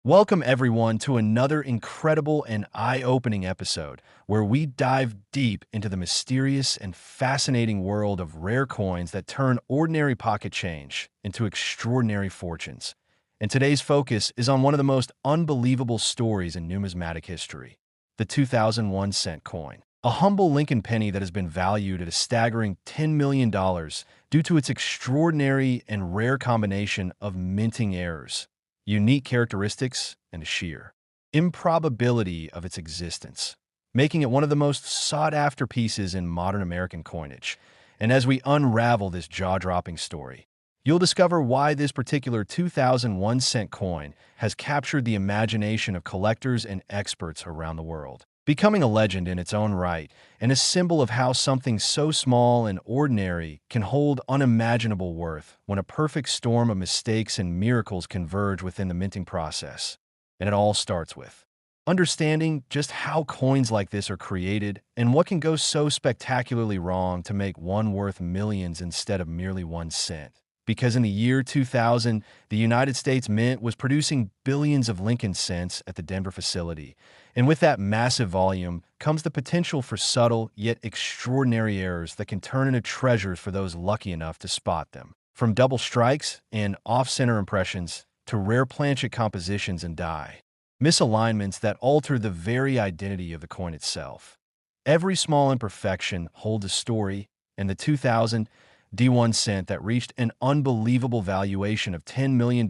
Welcome, everyone, to another incredible and eye-opening episode where we dive deep into the mysterious and fascinating world of rare coins that turn ordinary pocket change into extraordinary fortunes. And today's focus is on one of the most unbelievable stories in numismatic history, the 2001 cent coin. A humble Lincoln penny that has been valued at a staggering $10 million due to its extraordinary and rare combination of minting errors, unique characteristics, and sheer improbability of its existence, making it one of the most sought-after pieces in modern American coinage. And as we unravel this jaw-dropping story, you'll discover why this particular 2001 cent coin has captured the imagination of collectors and experts around the world, becoming a legend in its own right and a symbol of how something so small and ordinary can hold unimaginable worth when a perfect storm of mistakes and miracles converge within the minting process. And it all starts with understanding just how coins like this are created and what can go so spectacularly wrong to make one worth millions instead of merely 1 cent. Because in the year 2000, the United States Mint was producing billions of Lincoln cents at the Denver facility. And with that massive volume comes the potential for subtle yet extraordinary errors that can turn into treasures for those lucky enough to spot them. From double strikes and off-center impressions to rare planchet compositions and die misalignments that alter the very identity of the coin itself. Every small imperfection holds a story, and the 2000 D1 cent that reached an unbelievable valuation of $10 million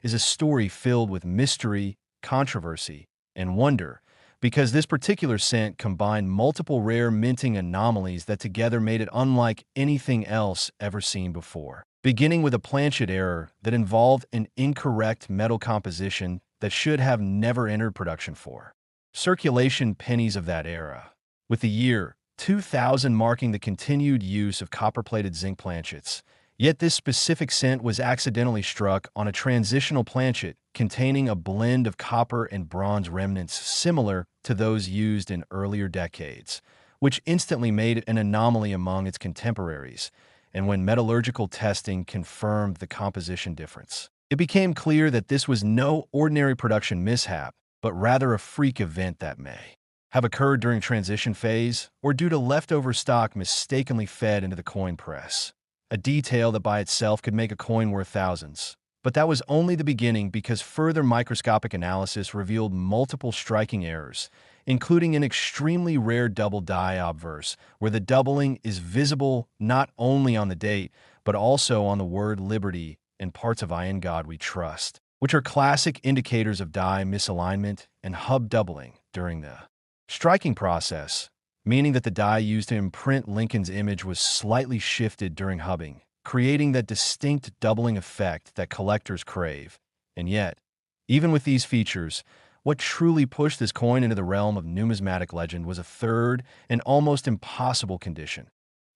is a story filled with mystery, controversy, and wonder, because this particular cent combined multiple rare minting anomalies that together made it unlike anything else ever seen before. Beginning with a planchet error that involved an incorrect metal composition that should have never entered production for circulation pennies of that era, with the year 2000 marking the continued use of copper-plated zinc planchets. Yet this specific cent was accidentally struck on a transitional planchet containing a blend of copper and bronze remnants similar to those used in earlier decades, which instantly made it an anomaly among its contemporaries. And when metallurgical testing confirmed the composition difference, it became clear that this was no ordinary production mishap, but rather a freak event that may have occurred during transition phase or due to leftover stock mistakenly fed into the coin press. A detail that by itself could make a coin worth thousands. But that was only the beginning, because further microscopic analysis revealed multiple striking errors, including an extremely rare double die obverse, where the doubling is visible not only on the date, but also on the word liberty and parts of I in God we trust, which are classic indicators of die misalignment and hub doubling during the striking process, meaning that the die used to imprint Lincoln's image was slightly shifted during hubbing, creating that distinct doubling effect that collectors crave. And yet, even with these features, what truly pushed this coin into the realm of numismatic legend was a third and almost impossible condition.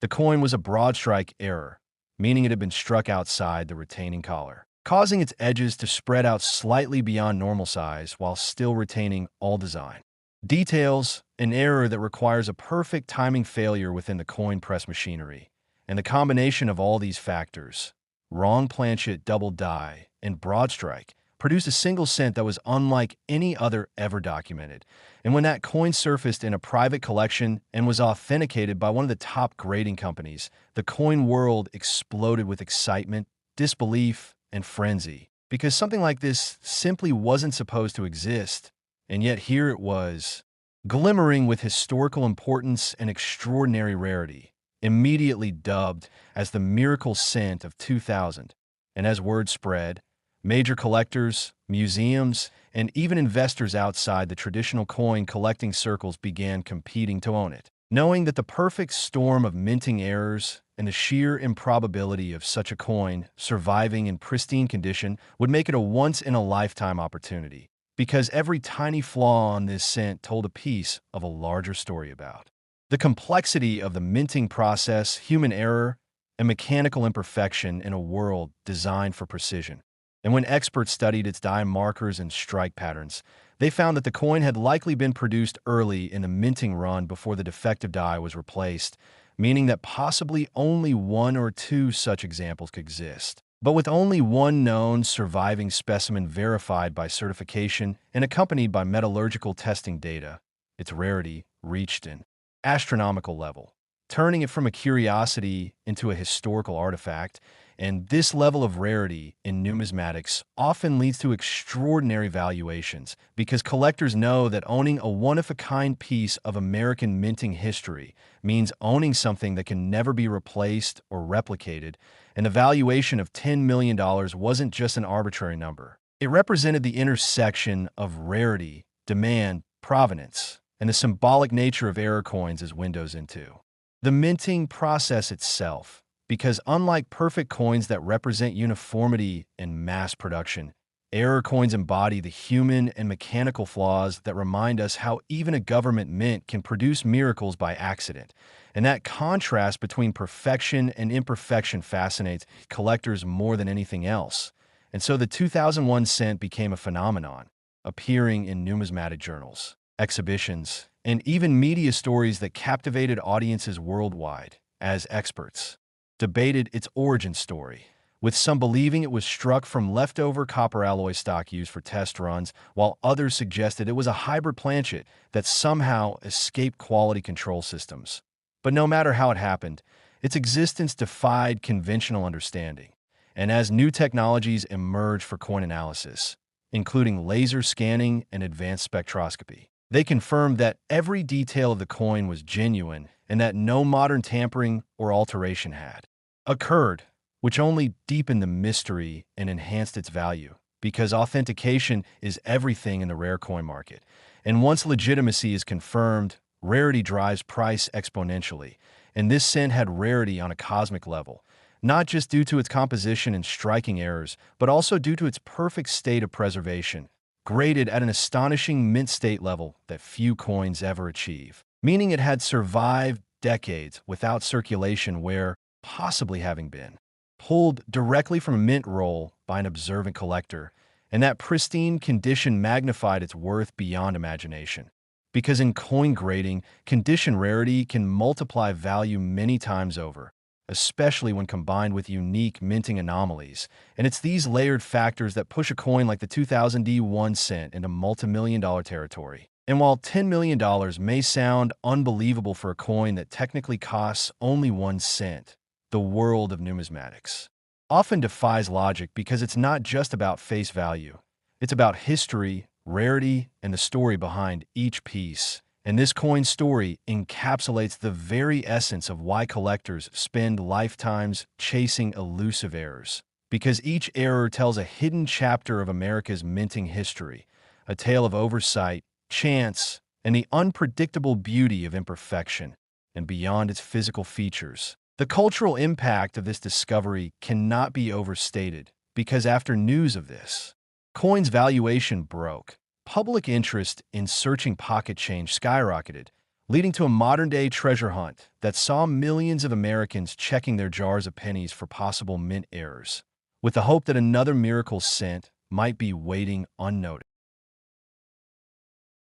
The coin was a broad strike error, meaning it had been struck outside the retaining collar, causing its edges to spread out slightly beyond normal size while still retaining all design details, an error that requires a perfect timing failure within the coin press machinery. And the combination of all these factors, wrong planchet, double die, and broad strike, produced a single cent that was unlike any other ever documented. And when that coin surfaced in a private collection and was authenticated by one of the top grading companies, the coin world exploded with excitement, disbelief, and frenzy, because something like this simply wasn't supposed to exist. And yet here it was, glimmering with historical importance and extraordinary rarity, immediately dubbed as the miracle cent of 2000. And as word spread, major collectors, museums, and even investors outside the traditional coin collecting circles began competing to own it, knowing that the perfect storm of minting errors and the sheer improbability of such a coin surviving in pristine condition would make it a once-in-a-lifetime opportunity. Because every tiny flaw on this cent told a piece of a larger story about the complexity of the minting process, human error, and mechanical imperfection in a world designed for precision. And when experts studied its die markers and strike patterns, they found that the coin had likely been produced early in the minting run before the defective die was replaced, meaning that possibly only one or two such examples could exist. But with only one known surviving specimen verified by certification and accompanied by metallurgical testing data, its rarity reached an astronomical level, turning it from a curiosity into a historical artifact. And this level of rarity in numismatics often leads to extraordinary valuations because collectors know that owning a one-of-a-kind piece of American minting history means owning something that can never be replaced or replicated, and the valuation of $10 million wasn't just an arbitrary number. It represented the intersection of rarity, demand, provenance, and the symbolic nature of error coins as windows into the minting process itself. Because unlike perfect coins that represent uniformity and mass production, error coins embody the human and mechanical flaws that remind us how even a government mint can produce miracles by accident. And that contrast between perfection and imperfection fascinates collectors more than anything else. And so the 2001 cent became a phenomenon, appearing in numismatic journals, exhibitions, and even media stories that captivated audiences worldwide as experts debated its origin story, with some believing it was struck from leftover copper alloy stock used for test runs, while others suggested it was a hybrid planchet that somehow escaped quality control systems. But no matter how it happened, its existence defied conventional understanding. And as new technologies emerged for coin analysis, including laser scanning and advanced spectroscopy, they confirmed that every detail of the coin was genuine and that no modern tampering or alteration had occurred, which only deepened the mystery and enhanced its value, because authentication is everything in the rare coin market. And once legitimacy is confirmed, rarity drives price exponentially. And this cent had rarity on a cosmic level, not just due to its composition and striking errors, but also due to its perfect state of preservation, graded at an astonishing mint state level that few coins ever achieve, meaning it had survived decades without circulation where, possibly having been pulled directly from a mint roll by an observant collector, and that pristine condition magnified its worth beyond imagination. Because in coin grading, condition rarity can multiply value many times over, especially when combined with unique minting anomalies. And it's these layered factors that push a coin like the 2001 cent into multi-million-dollar territory. And while $10 million may sound unbelievable for a coin that technically costs only 1 cent, the world of numismatics often defies logic because it's not just about face value. It's about history, rarity, and the story behind each piece. And this coin story encapsulates the very essence of why collectors spend lifetimes chasing elusive errors. Because each error tells a hidden chapter of America's minting history, a tale of oversight, chance, and the unpredictable beauty of imperfection. And beyond its physical features, the cultural impact of this discovery cannot be overstated, because after news of this coin's valuation broke, public interest in searching pocket change skyrocketed, leading to a modern-day treasure hunt that saw millions of Americans checking their jars of pennies for possible mint errors, with the hope that another miracle cent might be waiting unnoticed.